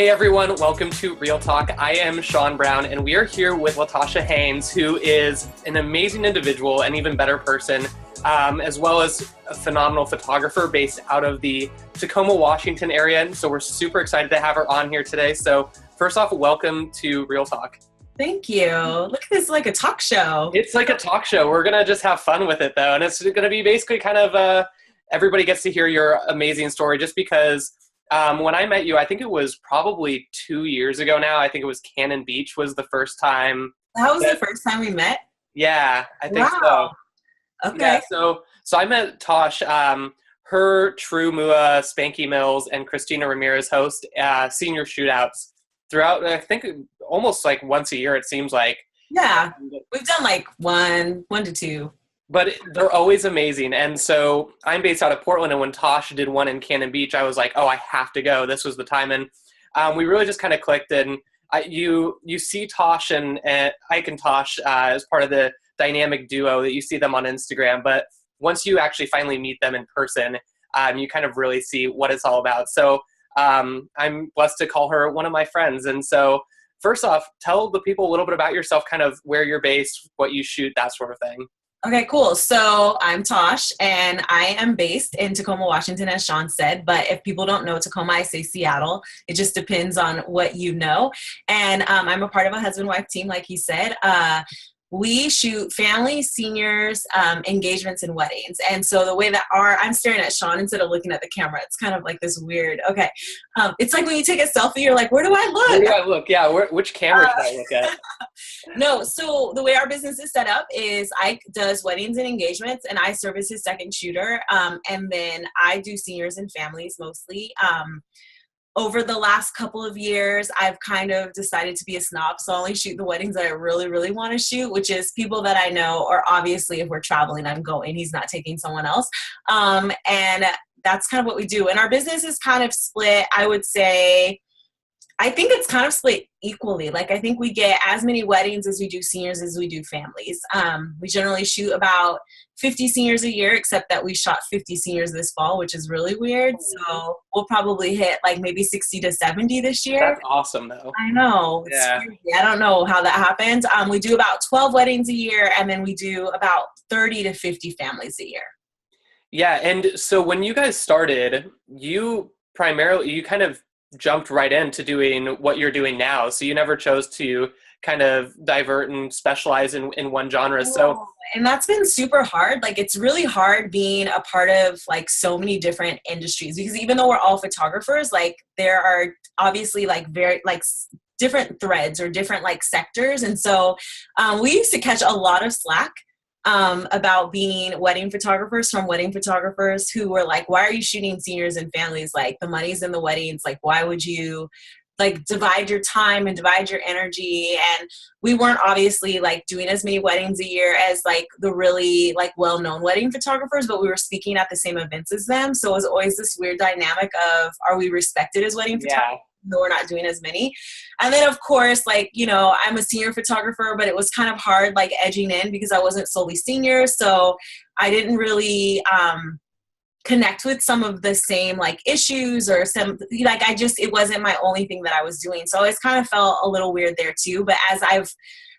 Hey everyone, welcome to Real Talk. I am Sean Brown, and we are here with Latasha Haynes, who is an amazing individual, an even better person, as well as a phenomenal photographer based out of the Tacoma, Washington area. And so we're super excited to have her on here today. So first off, welcome to Real Talk. Thank you. Look at this, like a talk show. It's like a talk show. We're going to just have fun with it, though. And it's going to be basically kind of everybody gets to hear your amazing story, just because when I met you, I think it was probably 2 years ago now. I think it was Cannon Beach was the first time. That was the first time we met? Yeah, I think Wow. so. Okay. Yeah, so I met Tosh. Her, True Mua, Spanky Mills, and Christina Ramirez host senior shootouts throughout, I think, almost like once a year, it seems like. Yeah, we've done like one to two. But they're always amazing. And so I'm based out of Portland, and when Tosh did one in Cannon Beach, I was like, oh, I have to go. This was the time. And we really just kind of clicked. And you see Tosh and Ike and Tash as part of the dynamic duo that you see them on Instagram. But once you actually finally meet them in person, you kind of really see what it's all about. So I'm blessed to call her one of my friends. And so first off, tell the people a little bit about yourself, kind of where you're based, what you shoot, that sort of thing. Okay, cool. So I'm Tosh, and I am based in Tacoma, Washington, as Sean said. But if people don't know Tacoma, I say Seattle. It just depends on what you know. And I'm a part of a husband-wife team, like he said. We shoot families, seniors, engagements, and weddings. And so the way that I'm staring at Sean instead of looking at the camera. It's kind of like this weird, okay. It's like when you take a selfie, you're like, where do I look? Where do I look? Yeah, which camera should I look at? No, so the way our business is set up is Ike does weddings and engagements, and I serve as his second shooter. And then I do seniors and families mostly. Over the last couple of years, I've kind of decided to be a snob, so I only shoot the weddings that I really, really want to shoot, which is people that I know, or obviously if we're traveling, I'm going. He's not taking someone else. And that's kind of what we do. And our business is kind of split, I would say. I think it's kind of split equally. Like, I think we get as many weddings as we do seniors as we do families. We generally shoot about 50 seniors a year, except that we shot 50 seniors this fall, which is really weird. So we'll probably hit like maybe 60 to 70 this year. That's awesome, though. I know. Yeah. I don't know how that happens. We do about 12 weddings a year, and then we do about 30 to 50 families a year. Yeah, and so when you guys started, you kind of jumped right into doing what you're doing now. So you never chose to kind of divert and specialize in one genre. So, and that's been super hard. Like, it's really hard being a part of like so many different industries, because even though we're all photographers, like there are obviously like very like different threads or different like sectors. And so we used to catch a lot of slack about being wedding photographers from wedding photographers who were like, why are you shooting seniors and families? Like, the money's in the weddings. Like, why would you like divide your time and divide your energy? And we weren't obviously like doing as many weddings a year as like the really like well-known wedding photographers, but we were speaking at the same events as them. So it was always this weird dynamic of, are we respected as wedding photographers? No, we're not doing as many. And then of course, like, you know, I'm a senior photographer, but it was kind of hard like edging in because I wasn't solely senior. So I didn't really connect with some of the same like issues or some, like, it wasn't my only thing that I was doing. So I always kind of felt a little weird there too. But as I've,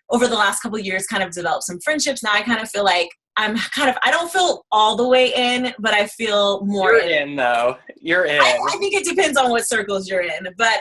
over the last couple of years, kind of developed some friendships, now I kind of feel like I don't feel all the way in, but I feel more in though. You're in. I think it depends on what circles you're in. But,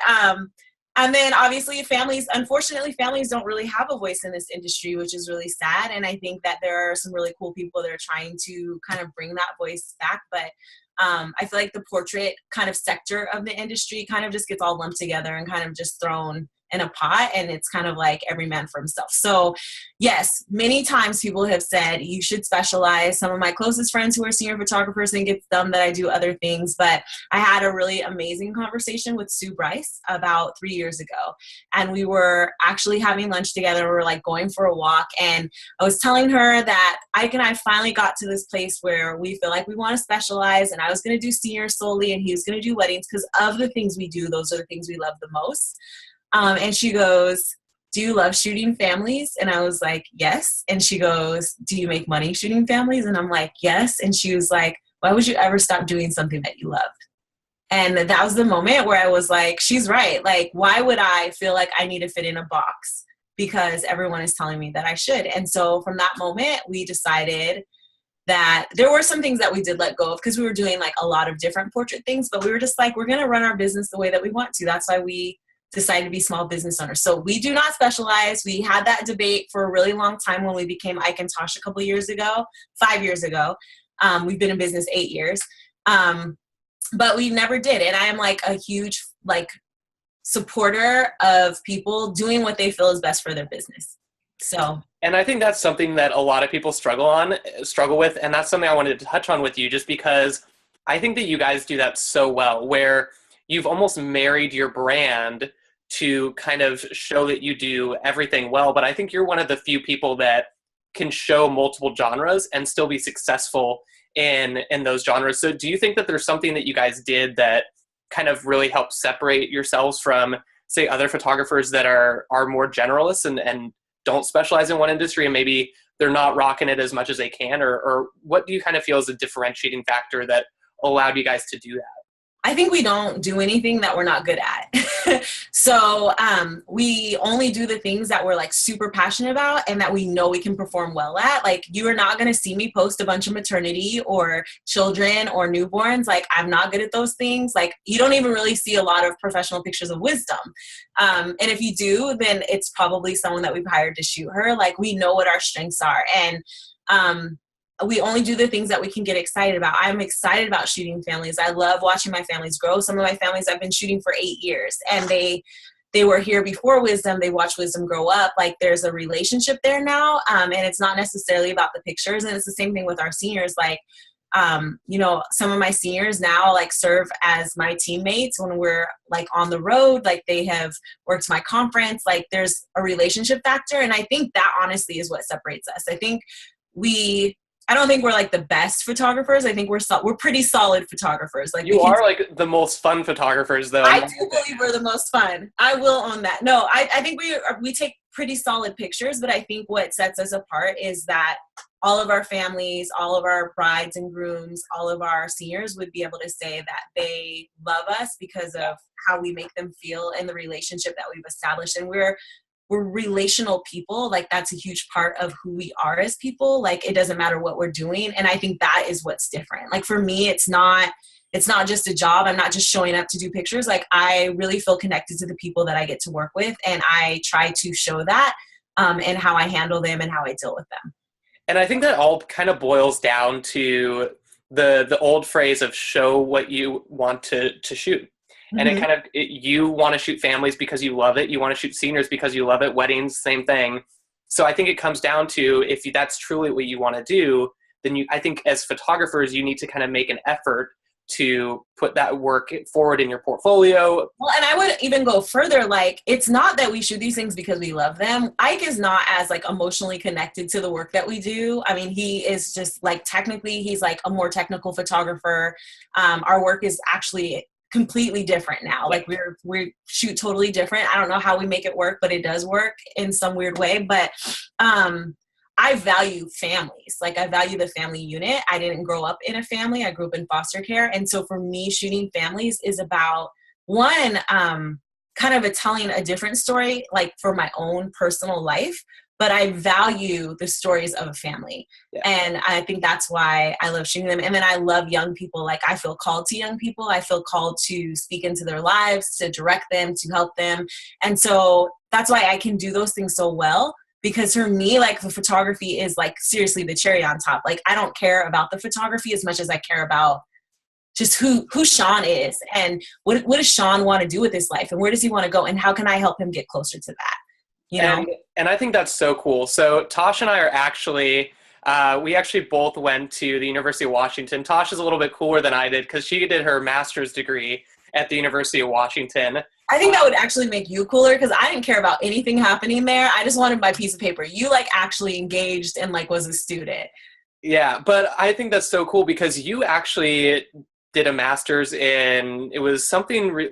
and then obviously unfortunately, families don't really have a voice in this industry, which is really sad. And I think that there are some really cool people that are trying to kind of bring that voice back. But I feel like the portrait kind of sector of the industry kind of just gets all lumped together and kind of just thrown in a pot, and it's kind of like every man for himself. So yes, many times people have said you should specialize. Some of my closest friends who are senior photographers think it's dumb that I do other things, but I had a really amazing conversation with Sue Bryce about 3 years ago, and we were actually having lunch together. We were like going for a walk, and I was telling her that Ike and I finally got to this place where we feel like we want to specialize, and I was going to do seniors solely and he was going to do weddings, because of the things we do, those are the things we love the most. And she goes, do you love shooting families? And I was like, yes. And she goes, do you make money shooting families? And I'm like, yes. And she was like, why would you ever stop doing something that you loved? And that was the moment where I was like, she's right. Like, why would I feel like I need to fit in a box because everyone is telling me that I should? And so from that moment, we decided that there were some things that we did let go of because we were doing like a lot of different portrait things, but we were just like, we're going to run our business the way that we want to. That's why we decided to be small business owners. So we do not specialize. We had that debate for a really long time when we became Ike and Tash a couple of years ago, 5 years ago. We've been in business 8 years. But we never did. And I am like a huge like supporter of people doing what they feel is best for their business. So, and I think that's something that a lot of people struggle with. And that's something I wanted to touch on with you, just because I think that you guys do that so well, where you've almost married your brand to kind of show that you do everything well. But I think you're one of the few people that can show multiple genres and still be successful in those genres. So do you think that there's something that you guys did that kind of really helped separate yourselves from, say, other photographers that are more generalists and don't specialize in one industry, and maybe they're not rocking it as much as they can? Or what do you kind of feel is a differentiating factor that allowed you guys to do that? I think we don't do anything that we're not good at. So we only do the things that we're like super passionate about and that we know we can perform well at. Like, you are not going to see me post a bunch of maternity or children or newborns. Like, I'm not good at those things. Like, you don't even really see a lot of professional pictures of wisdom. And if you do, then it's probably someone that we've hired to shoot her. Like, we know what our strengths are. And we only do the things that we can get excited about. I'm excited about shooting families. I love watching my families grow. Some of my families I've been shooting for 8 years, and they were here before Wisdom. They watched Wisdom grow up. Like, there's a relationship there now. And it's not necessarily about the pictures. And it's the same thing with our seniors. Like, you know, some of my seniors now like serve as my teammates when we're like on the road. Like, they have worked my conference. Like, there's a relationship factor. And I think that honestly is what separates us. I don't think we're like the best photographers. I think we're pretty solid photographers. Like, you are like the most fun photographers, though. I do believe we're the most fun. I will own that. No, I think we take pretty solid pictures, but I think what sets us apart is that all of our families, all of our brides and grooms, all of our seniors would be able to say that they love us because of how we make them feel and the relationship that we've established. And we're relational people. Like, that's a huge part of who we are as people. Like, it doesn't matter what we're doing. And I think that is what's different. Like, for me, it's not just a job. I'm not just showing up to do pictures. Like, I really feel connected to the people that I get to work with. And I try to show that and how I handle them and how I deal with them. And I think that all kind of boils down to the old phrase of show what you want to shoot. And it kind of, you want to shoot families because you love it. You want to shoot seniors because you love it. Weddings, same thing. So I think it comes down to, if that's truly what you want to do, then I think as photographers, you need to kind of make an effort to put that work forward in your portfolio. Well, and I would even go further. Like, it's not that we shoot these things because we love them. Ike is not as like emotionally connected to the work that we do. I mean, he is just like, technically he's like a more technical photographer. Our work is actually completely different now. Like, we shoot totally different. I don't know how we make it work, but it does work in some weird way. But I value families. Like, I value the family unit. I didn't grow up in a family. I grew up in foster care. And so for me, shooting families is about, one, kind of telling a different story, like for my own personal life, but I value the stories of a family. Yeah. And I think that's why I love shooting them. And then I love young people. Like, I feel called to young people. I feel called to speak into their lives, to direct them, to help them. And so that's why I can do those things so well. Because for me, like, the photography is like seriously the cherry on top. Like, I don't care about the photography as much as I care about just who Sean is and what does Sean want to do with his life and where does he want to go and how can I help him get closer to that? You know? And I think that's so cool. So Tosh and I are actually, we actually both went to the University of Washington. Tosh is a little bit cooler than I did because she did her master's degree at the University of Washington. I think that would actually make you cooler because I didn't care about anything happening there. I just wanted my piece of paper. You like actually engaged and like was a student. Yeah, but I think that's so cool because you actually did a master's in, it was something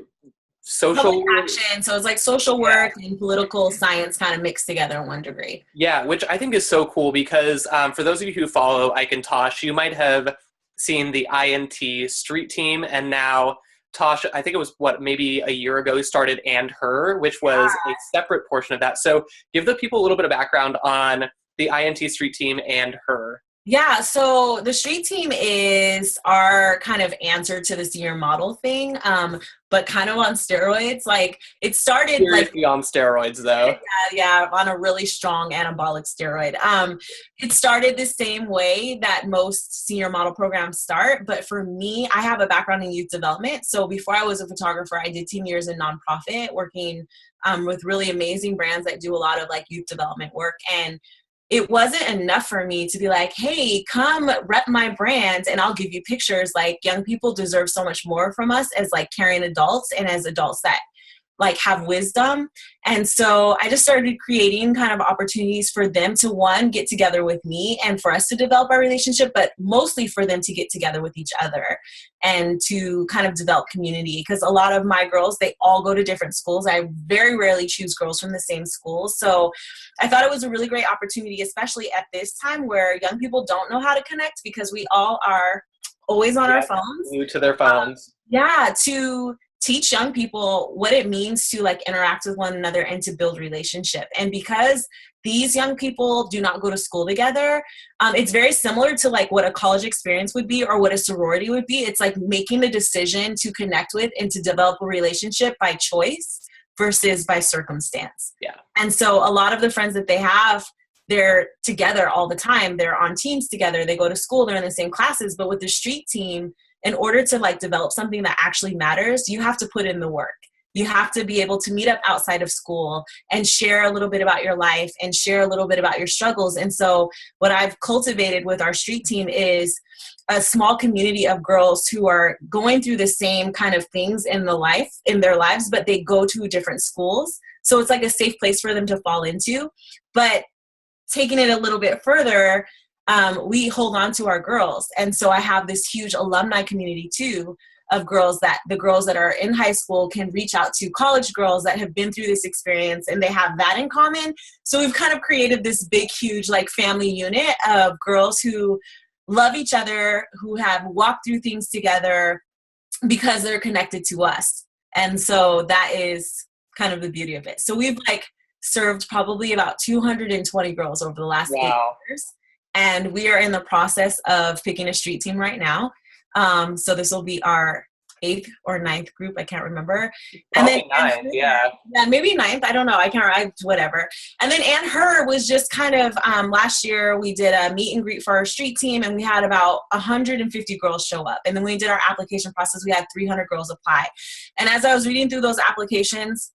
social public action. So it's like social work and political science kind of mixed together in one degree. Yeah, which I think is so cool because for those of you who follow Ike and Tosh, you might have seen the INT Street Team, and now Tosh, I think it was maybe a year ago, started And Her, which was a separate portion of that. So give the people a little bit of background on the INT Street Team and Her. Yeah, so the street team is our kind of answer to the senior model thing, but kind of on steroids. Like it started Seriously on steroids though. Yeah, on a really strong anabolic steroid. It started the same way that most senior model programs start, but for me, I have a background in youth development. So before I was a photographer, I did 10 years in nonprofit working with really amazing brands that do a lot of like youth development work. And it wasn't enough for me to be like, hey, come rep my brand and I'll give you pictures. Like young people deserve so much more from us as like caring adults and as adults that like have wisdom. And so I just started creating kind of opportunities for them to, one, get together with me and for us to develop our relationship, but mostly for them to get together with each other and to kind of develop community. Because a lot of my girls, they all go to different schools. I very rarely choose girls from the same school. So I thought it was a really great opportunity, especially at this time where young people don't know how to connect because we all are always on our phones. New to their phones. To teach young people what it means to like interact with one another and to build relationship. And because these young people do not go to school together, it's very similar to like what a college experience would be or what a sorority would be. It's like making a decision to connect with and to develop a relationship by choice versus by circumstance. Yeah. And so a lot of the friends that they have, they're together all the time. They're on teams together. They go to school. They're in the same classes. But with the street team, in order to like develop something that actually matters, you have to put in the work. You have to be able to meet up outside of school and share a little bit about your life and share a little bit about your struggles. And so what I've cultivated with our street team is a small community of girls who are going through the same kind of things in their lives, but they go to different schools. So it's like a safe place for them to fall into. But taking it a little bit further, we hold on to our girls. And so I have this huge alumni community too of girls that the girls that are in high school can reach out to college girls that have been through this experience and they have that in common. So we've kind of created this big, huge like family unit of girls who love each other, who have walked through things together because they're connected to us. And so that is kind of the beauty of it. So we've like served probably about 220 girls over the last 8 years. And we are in the process of picking a street team right now. So this will be our 8th or 9th group. I can't remember. Probably and then 9th, yeah. Yeah, maybe 9th. I don't know. I can't, whatever. And then And Her was just kind of, last year we did a meet and greet for our street team and we had about 150 girls show up. And then when we did our application process, we had 300 girls apply. And as I was reading through those applications,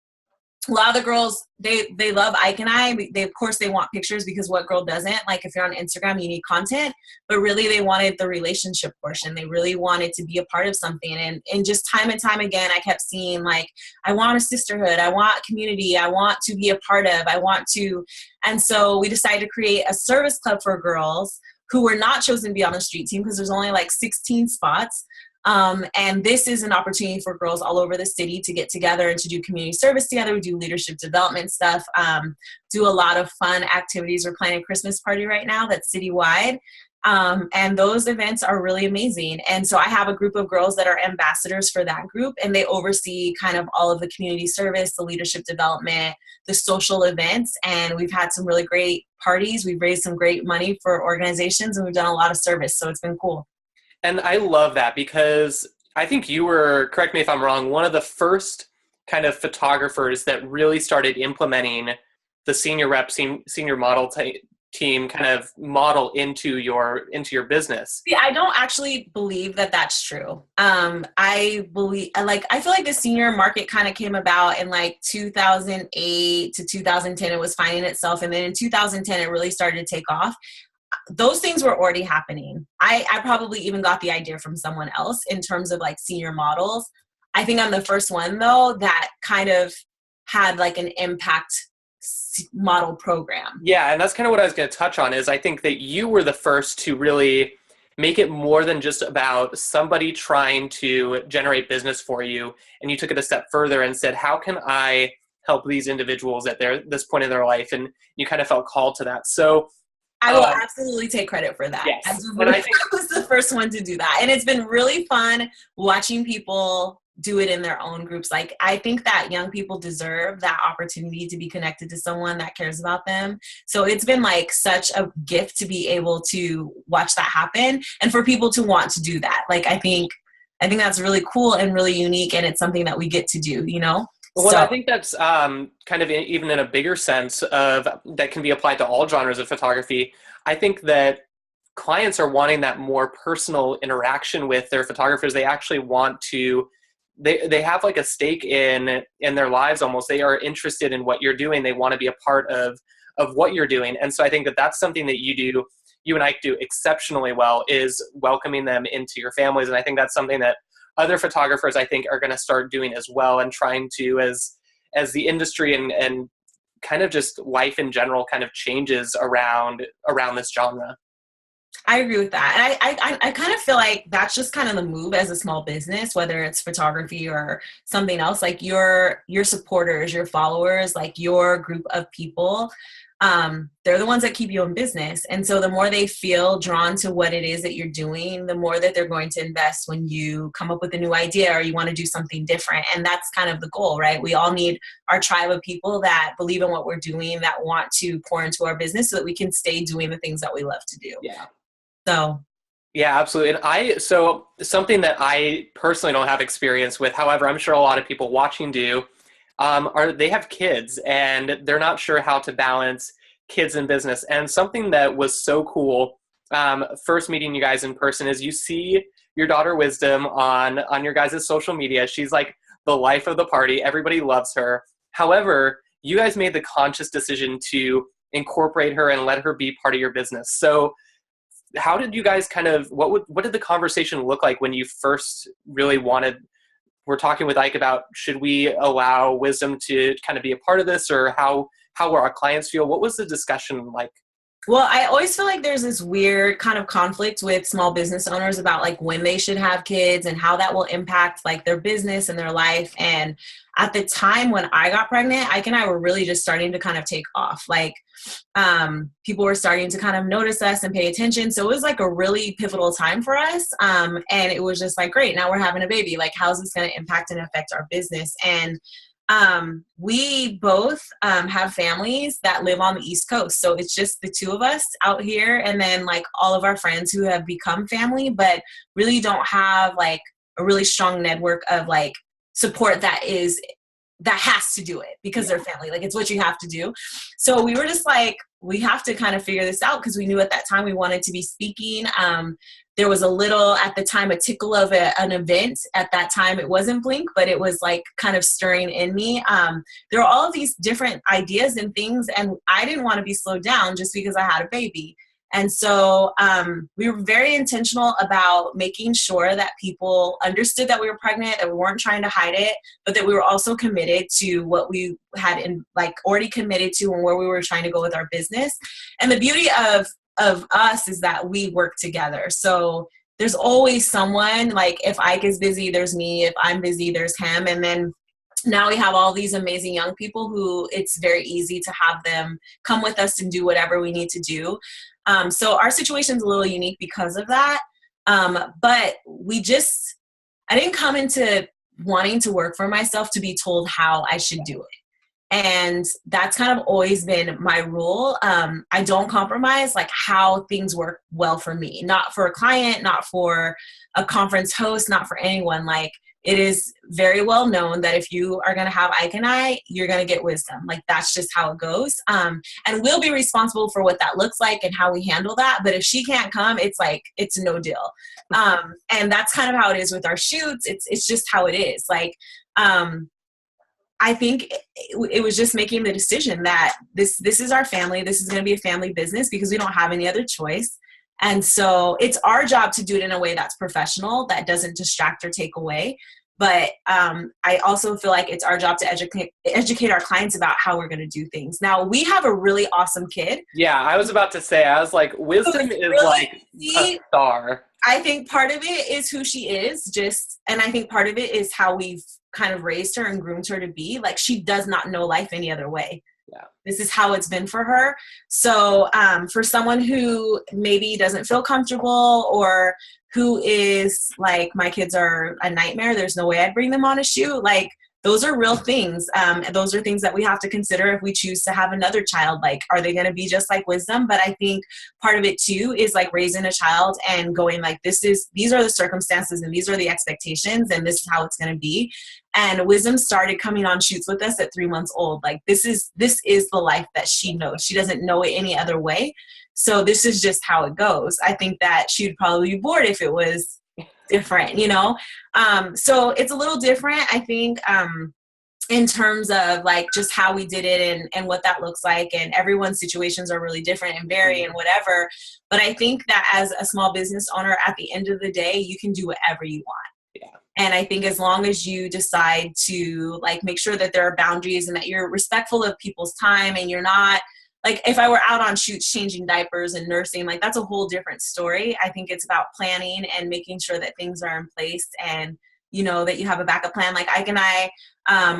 a lot of the girls, they love Ike and I. Of course, they want pictures because what girl doesn't? Like if you're on Instagram, you need content. But really, they wanted the relationship portion. They really wanted to be a part of something. And just time and time again, I kept seeing like, I want a sisterhood. I want community. I want to be a part of. And so we decided to create a service club for girls who were not chosen to be on the street team because there's only like 16 spots. And this is an opportunity for girls all over the city to get together and to do community service together. We do leadership development stuff, do a lot of fun activities. We're planning a Christmas party right now that's citywide. And those events are really amazing. And so I have a group of girls that are ambassadors for that group, and they oversee kind of all of the community service, the leadership development, the social events. And we've had some really great parties. We've raised some great money for organizations, and we've done a lot of service. So it's been cool. And I love that because I think you were, correct me if I'm wrong, one of the first kind of photographers that really started implementing the senior rep, senior model team kind of model into your business. See, I don't actually believe that that's true. I feel like the senior market kind of came about in like 2008 to 2010. It was finding itself. And then in 2010, it really started to take off. Those things were already happening. I probably even got the idea from someone else in terms of like senior models. I think I'm the first one though that kind of had like an impact model program. Yeah, and that's kind of what I was going to touch on is I think that you were the first to really make it more than just about somebody trying to generate business for you. And you took it a step further and said, how can I help these individuals at this point in their life? And you kind of felt called to that. So I will absolutely take credit for that. Yes. I was the first one to do that. And it's been really fun watching people do it in their own groups. Like, I think that young people deserve that opportunity to be connected to someone that cares about them. So it's been like such a gift to be able to watch that happen and for people to want to do that. Like, I think that's really cool and really unique, and it's something that we get to do, you know? Well, I think that's kind of even in a bigger sense of that can be applied to all genres of photography. I think that clients are wanting that more personal interaction with their photographers. They actually want to, they have like a stake in their lives almost. They are interested in what you're doing. They want to be a part of what you're doing. And so I think that that's something that you and Ike do exceptionally well, is welcoming them into your families. And I think that's something that other photographers, I think, are going to start doing as well, and trying to, as the industry and kind of just life in general kind of changes around this genre. I agree with that. And I kind of feel like that's just kind of the move as a small business, whether it's photography or something else. Like your supporters, your followers, like your group of people, they're the ones that keep you in business. And so the more they feel drawn to what it is that you're doing, the more that they're going to invest when you come up with a new idea or you want to do something different. And that's kind of the goal, right? We all need our tribe of people that believe in what we're doing, that want to pour into our business so that we can stay doing the things that we love to do. Yeah. So. Yeah, absolutely. And so something that I personally don't have experience with, however, I'm sure a lot of people watching do, they have kids and they're not sure how to balance kids and business. And something that was so cool, first meeting you guys in person, is you see your daughter Wisdom on your guys' social media. She's like the life of the party. Everybody loves her. However, you guys made the conscious decision to incorporate her and let her be part of your business. So how did you guys kind of, what did the conversation look like when you first really we're talking with Ike about, should we allow Wisdom to kind of be a part of this, or how will our clients feel? What was the discussion like? Well, I always feel like there's this weird kind of conflict with small business owners about like when they should have kids and how that will impact like their business and their life. And at the time when I got pregnant, Ike and I were really just starting to kind of take off. Like people were starting to kind of notice us and pay attention. So it was like a really pivotal time for us. And it was just like, great, now we're having a baby. Like, how's this going to impact and affect our business? And we both have families that live on the East Coast. So it's just the two of us out here, and then like all of our friends who have become family, but really don't have like a really strong network of like support that has to do it because they're family. Like, it's what you have to do. So we were just like, we have to kind of figure this out, because we knew at that time we wanted to be speaking. There was a little, at the time, a tickle of an event. At that time, it wasn't Blink, but it was like kind of stirring in me. There were all of these different ideas and things, and I didn't want to be slowed down just because I had a baby. And so we were very intentional about making sure that people understood that we were pregnant, that we weren't trying to hide it, but that we were also committed to what we had already committed to and where we were trying to go with our business. And the beauty of us is that we work together. So there's always someone, like if Ike is busy, there's me. If I'm busy, there's him. And then now we have all these amazing young people who it's very easy to have them come with us and do whatever we need to do. So our situation's a little unique because of that. But I didn't come into wanting to work for myself to be told how I should do it. And that's kind of always been my rule. I don't compromise like how things work well for me, not for a client, not for a conference host, not for anyone. Like, it is very well known that if you are going to have Ike and I, you're going to get Wisdom. Like, that's just how it goes. And we'll be responsible for what that looks like and how we handle that. But if she can't come, it's like, it's a no deal. And that's kind of how it is with our shoots. It's just how it is. Like, I think it was just making the decision that this is our family. This is going to be a family business because we don't have any other choice. And so it's our job to do it in a way that's professional, that doesn't distract or take away. But I also feel like it's our job to educate our clients about how we're going to do things. Now, we have a really awesome kid. Yeah, I was about to say, I was like, Wisdom is really, like a star. I think part of it is who she is, and I think part of it is how we've kind of raised her and groomed her to be. Like, she does not know life any other way. Yeah. This is how it's been for her. So for someone who maybe doesn't feel comfortable or who is like, my kids are a nightmare, there's no way I'd bring them on a shoot. Like, those are real things. Those are things that we have to consider if we choose to have another child. Like, are they going to be just like Wisdom? But I think part of it too is like raising a child and going like, these are the circumstances and these are the expectations and this is how it's going to be. And Wisdom started coming on shoots with us at 3 months old. Like, this is the life that she knows. She doesn't know it any other way. So this is just how it goes. I think that she'd probably be bored if it was different, you know? So it's a little different, I think, in terms of like just how we did it and what that looks like. And everyone's situations are really different and vary and whatever. But I think that as a small business owner, at the end of the day, you can do whatever you want. Yeah. And I think as long as you decide to like make sure that there are boundaries and that you're respectful of people's time and you're not, like, if I were out on shoots changing diapers and nursing, like, that's a whole different story. I think it's about planning and making sure that things are in place and, you know, that you have a backup plan. Like, Ike and I,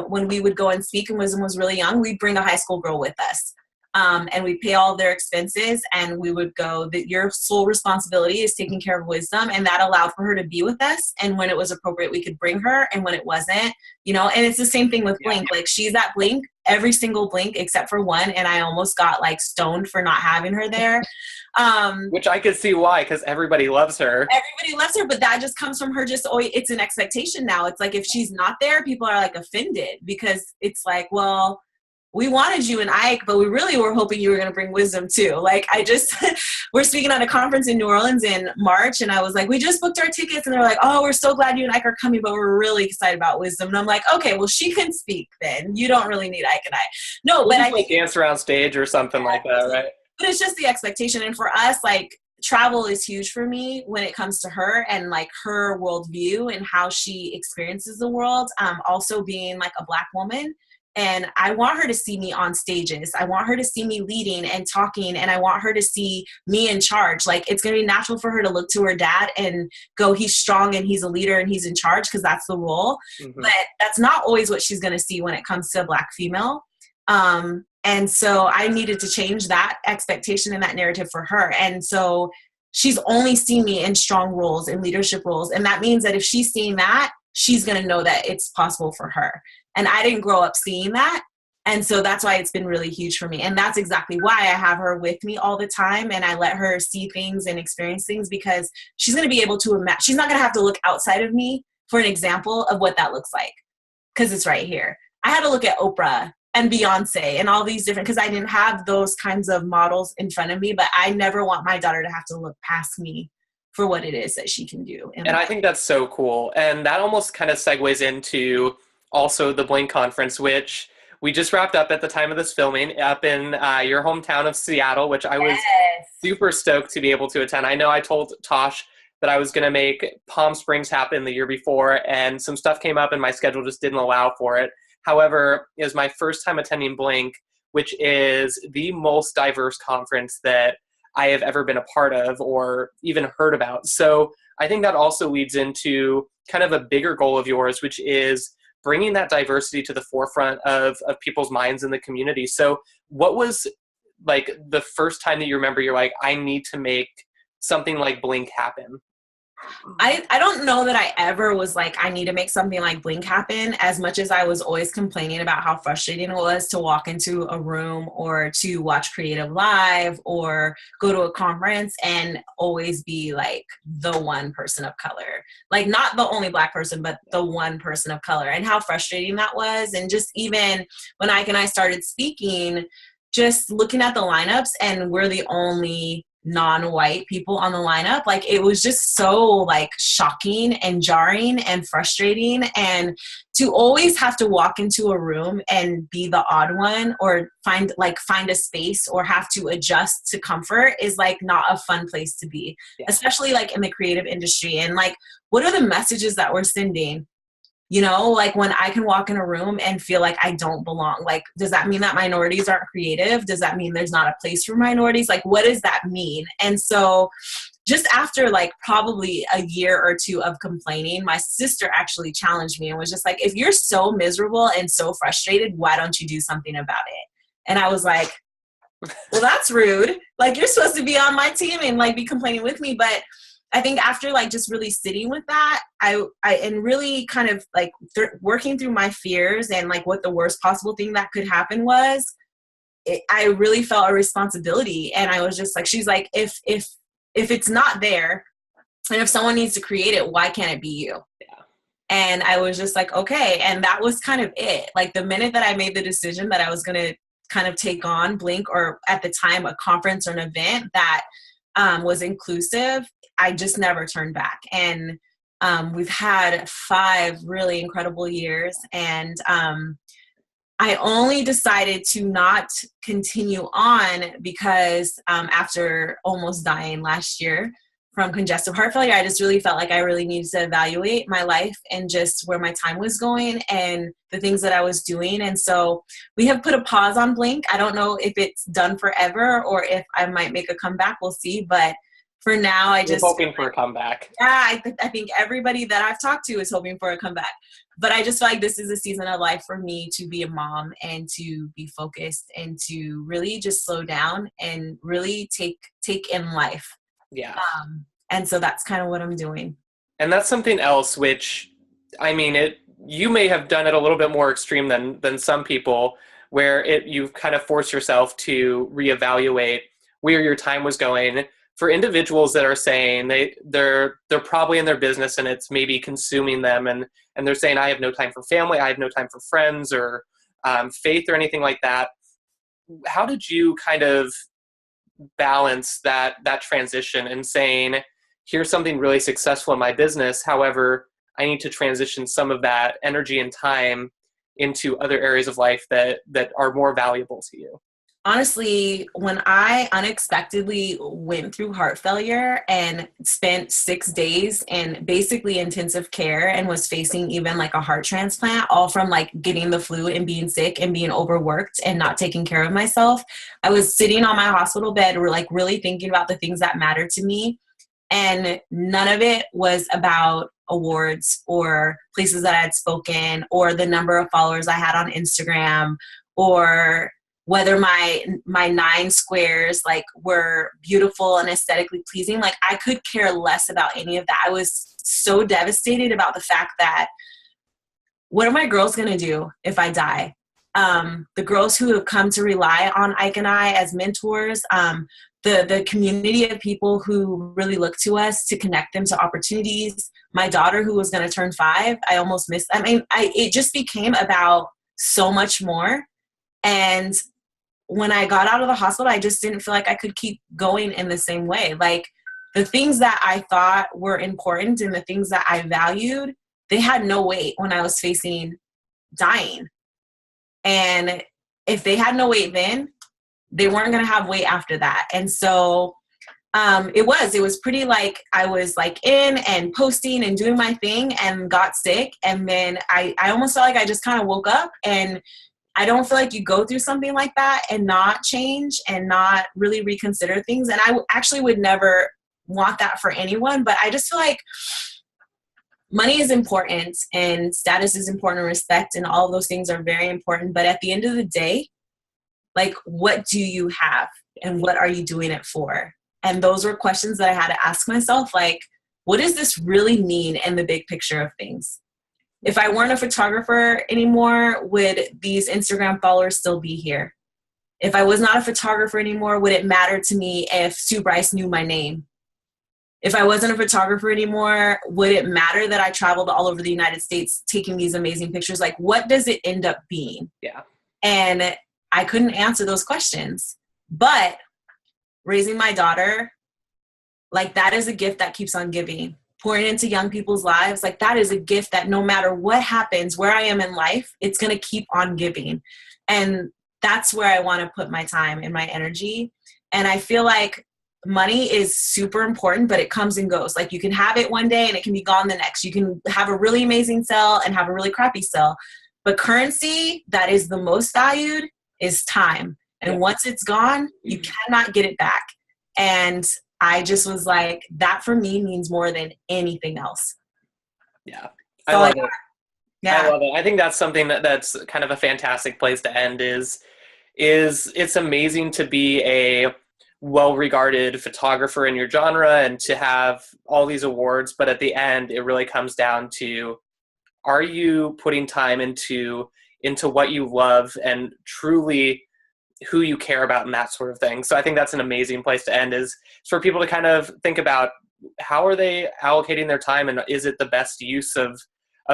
when we would go and speak and Wisdom was really young, we'd bring a high school girl with us. And we'd pay all of their expenses and we would go that your sole responsibility is taking care of Wisdom. And that allowed for her to be with us. And when it was appropriate, we could bring her. And when it wasn't, you know, and it's the same thing with Blink. Like, she's at Blink, every single Blink except for one. And I almost got like stoned for not having her there. Which I could see why, because everybody loves her. Everybody loves her, but that just comes from her just, it's an expectation now. It's like, if she's not there, people are like offended because it's like, well, we wanted you and Ike, but we really were hoping you were going to bring Wisdom too. Like, we're speaking at a conference in New Orleans in March. And I was like, we just booked our tickets. And they're like, oh, we're so glad you and Ike are coming, but we're really excited about Wisdom. And I'm like, okay, well, she can speak then. You don't really need Ike and I. No, but I dance around stage or something like that, right? But it's just the expectation. And for us, like, travel is huge for me when it comes to her and like her worldview and how she experiences the world. Also being like a Black woman. And I want her to see me on stages. I want her to see me leading and talking. And I want her to see me in charge. Like, it's going to be natural for her to look to her dad and go, he's strong and he's a leader and he's in charge because that's the role. Mm-hmm. But that's not always what she's going to see when it comes to a Black female. And so I needed to change that expectation and that narrative for her. And so she's only seen me in strong roles, in leadership roles. And that means that if she's seeing that, she's going to know that it's possible for her. And I didn't grow up seeing that. And so that's why it's been really huge for me. And that's exactly why I have her with me all the time. And I let her see things and experience things because she's going to be able to imagine. She's not going to have to look outside of me for an example of what that looks like because it's right here. I had to look at Oprah and Beyonce and all these different, because I didn't have those kinds of models in front of me, but I never want my daughter to have to look past me for what it is that she can do. And I think that's so cool. And that almost kind of segues into also the Blink conference, which we just wrapped up at the time of this filming up in your hometown of Seattle, which I was super stoked to be able to attend. I know I told Tosh that I was going to make Palm Springs happen the year before, and some stuff came up and my schedule just didn't allow for it. However, it was my first time attending Blink, which is the most diverse conference that I have ever been a part of or even heard about. So I think that also leads into kind of a bigger goal of yours, which is bringing that diversity to the forefront of people's minds in the community. So what was like the first time that you remember you're like, I need to make something like Blink happen? I don't know that I ever was like, I need to make something like Blink happen, as much as I was always complaining about how frustrating it was to walk into a room or to watch Creative Live or go to a conference and always be like the one person of color, like not the only Black person, but the one person of color, and how frustrating that was. And just even when Ike and I started speaking, just looking at the lineups and we're the only non-white people on the lineup, like it was just so like shocking and jarring and frustrating. And to always have to walk into a room and be the odd one or find a space or have to adjust to comfort is like not a fun place to be, especially like in the creative industry. And like, what are the messages that we're sending? You know, like when I can walk in a room and feel like I don't belong, like, does that mean that minorities aren't creative? Does that mean there's not a place for minorities? Like, what does that mean? And so just after like probably a year or two of complaining, my sister actually challenged me and was just like, if you're so miserable and so frustrated, why don't you do something about it? And I was like, well, that's rude. Like, you're supposed to be on my team and like be complaining with me. But I think after like just really sitting with that, I and really kind of like working through my fears and like what the worst possible thing that could happen was, I really felt a responsibility. And I was just like, she's like, if it's not there, and if someone needs to create it, why can't it be you? Yeah. And I was just like, okay. And that was kind of it. Like the minute that I made the decision that I was going to kind of take on Blink, or at the time a conference or an event that was inclusive, I just never turned back. And we've had 5 really incredible years. And I only decided to not continue on because after almost dying last year from congestive heart failure, I just really felt like I really needed to evaluate my life and just where my time was going and the things that I was doing. And so we have put a pause on Blink. I don't know if it's done forever or if I might make a comeback. We'll see. But for now, I'm hoping for a comeback. Yeah, I think everybody that I've talked to is hoping for a comeback. But I just feel like this is a season of life for me to be a mom and to be focused and to really just slow down and really take in life. Yeah. And so that's kind of what I'm doing. And that's something else, which, I mean, you may have done it a little bit more extreme than some people, where you've kind of forced yourself to reevaluate where your time was going. For individuals that are saying they're probably in their business and it's maybe consuming them, and they're saying, I have no time for family, I have no time for friends or faith or anything like that. How did you kind of balance that transition and saying, here's something really successful in my business, however, I need to transition some of that energy and time into other areas of life that are more valuable to you? Honestly, when I unexpectedly went through heart failure and spent 6 days in basically intensive care and was facing even like a heart transplant, all from like getting the flu and being sick and being overworked and not taking care of myself, I was sitting on my hospital bed, like really thinking about the things that mattered to me. And none of it was about awards or places that I had spoken or the number of followers I had on Instagram or whether my 9 squares like were beautiful and aesthetically pleasing. Like I could care less about any of that. I was so devastated about the fact that what are my girls going to do if I die? The girls who have come to rely on Ike and I as mentors, the community of people who really look to us to connect them to opportunities. My daughter who was going to turn 5, I almost missed. I mean, it just became about so much more. And when I got out of the hospital, I just didn't feel like I could keep going in the same way. Like the things that I thought were important and the things that I valued, they had no weight when I was facing dying. And if they had no weight then, they weren't going to have weight after that. And so it was pretty like I was like in and posting and doing my thing and got sick. And then I almost felt like I just kind of woke up, and I don't feel like you go through something like that and not change and not really reconsider things. And I actually would never want that for anyone, but I just feel like money is important and status is important and respect and all of those things are very important. But at the end of the day, like, what do you have and what are you doing it for? And those were questions that I had to ask myself, like, what does this really mean in the big picture of things? If I weren't a photographer anymore, would these Instagram followers still be here? If I was not a photographer anymore, would it matter to me if Sue Bryce knew my name? If I wasn't a photographer anymore, would it matter that I traveled all over the United States taking these amazing pictures? Like, what does it end up being? Yeah. And I couldn't answer those questions. But raising my daughter, like, that is a gift that keeps on giving. Pouring into young people's lives, like, that is a gift that no matter what happens, where I am in life, it's going to keep on giving. And that's where I want to put my time and my energy. And I feel like money is super important, but it comes and goes. Like, you can have it one day and it can be gone the next. You can have a really amazing sale and have a really crappy sale. But currency that is the most valued is time. And once it's gone, you cannot get it back. And I just was like, that for me means more than anything else. Yeah. So I love it. Yeah. I love it. I think that's something that's kind of a fantastic place to end is it's amazing to be a well-regarded photographer in your genre and to have all these awards, but at the end, it really comes down to, are you putting time into what you love and truly who you care about and that sort of thing. So I think that's an amazing place to end, is for people to kind of think about how are they allocating their time and is it the best use of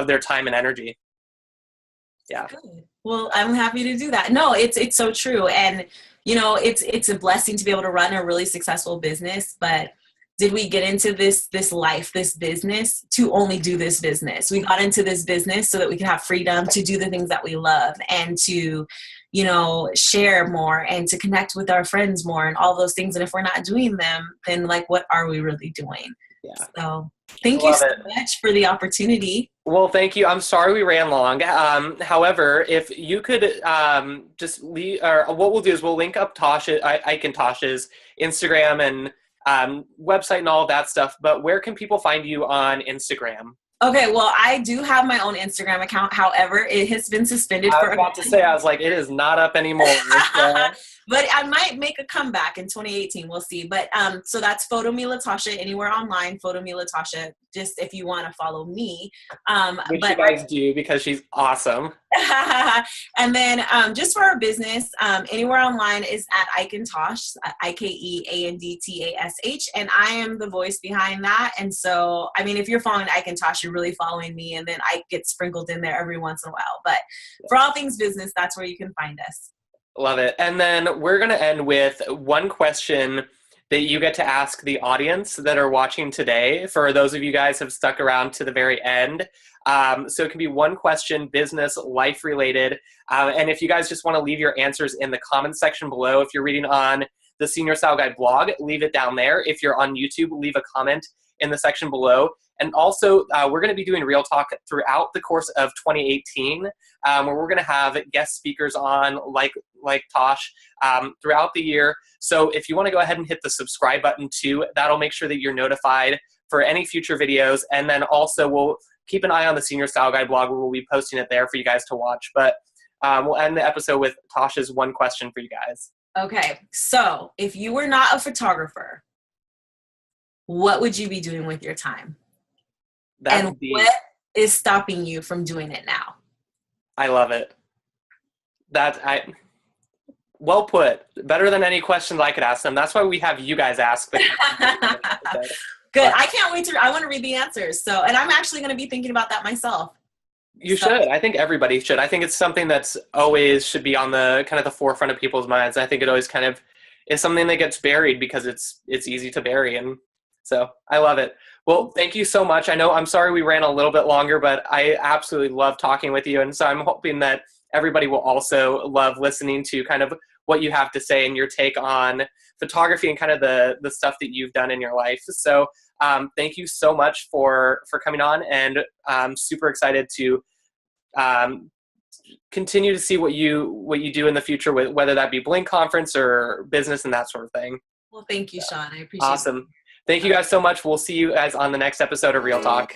their time and energy? Yeah. Good. Well, I'm happy to do that. No, it's so true. And, you know, it's a blessing to be able to run a really successful business, but did we get into this life, this business to only do this business? We got into this business so that we can have freedom to do the things that we love and to, you know, share more and to connect with our friends more and all those things. And if we're not doing them, then like, what are we really doing? Yeah. So thank you so much for the opportunity. Well, thank you. I'm sorry we ran long. However, if you could just leave, or what we'll do is we'll link up Ike and Tasha's Instagram and website and all of that stuff. But where can people find you on Instagram? Okay, well, I do have my own Instagram account. However, it has been suspended for I was like, it is not up anymore. But I might make a comeback in 2018. We'll see. But so that's Photo Me Latasha, anywhere online, Photo Me Latasha, just if you want to follow me. Which you guys do, because she's awesome. And then just for our business, anywhere online is at Ike Tash, IKEANDTASH. And I am the voice behind that. And so, I mean, if you're following Ike Tash, you're really following me. And then Ike gets sprinkled in there every once in a while. But for all things business, that's where you can find us. Love it. And then we're going to end with one question that you get to ask the audience that are watching today, for those of you guys who have stuck around to the very end. So it can be one question, business, life related. And if you guys just want to leave your answers in the comments section below, if you're reading on the Senior Style Guide blog, leave it down there. If you're on YouTube, leave a comment in the section below. And also, we're going to be doing Real Talk throughout the course of 2018, where we're going to have guest speakers on, like Tosh, throughout the year. So if you want to go ahead and hit the subscribe button too, that'll make sure that you're notified for any future videos. And then also, we'll keep an eye on the Senior Style Guide blog, where we'll be posting it there for you guys to watch. But we'll end the episode with Tosh's one question for you guys. Okay, so if you were not a photographer, what would you be doing with your time? What is stopping you from doing it now? I love it. Well put. Better than any questions I could ask them. That's why we have you guys ask. Good. I can't wait I want to read the answers. So, and I'm actually going to be thinking about that myself. You should. I think everybody should. I think it's something that's always should be on the kind of the forefront of people's minds. I think it always kind of is something that gets buried because it's easy to bury. And so I love it. Well, thank you so much. I'm sorry we ran a little bit longer, but I absolutely love talking with you. And so I'm hoping that everybody will also love listening to kind of what you have to say and your take on photography and kind of the stuff that you've done in your life. So thank you so much for coming on, and I'm super excited to continue to see what you do in the future, with whether that be Blink Conference or business and that sort of thing. Well, thank you, Sean. I appreciate it. Awesome. Thank you guys so much. We'll see you guys on the next episode of Real Talk.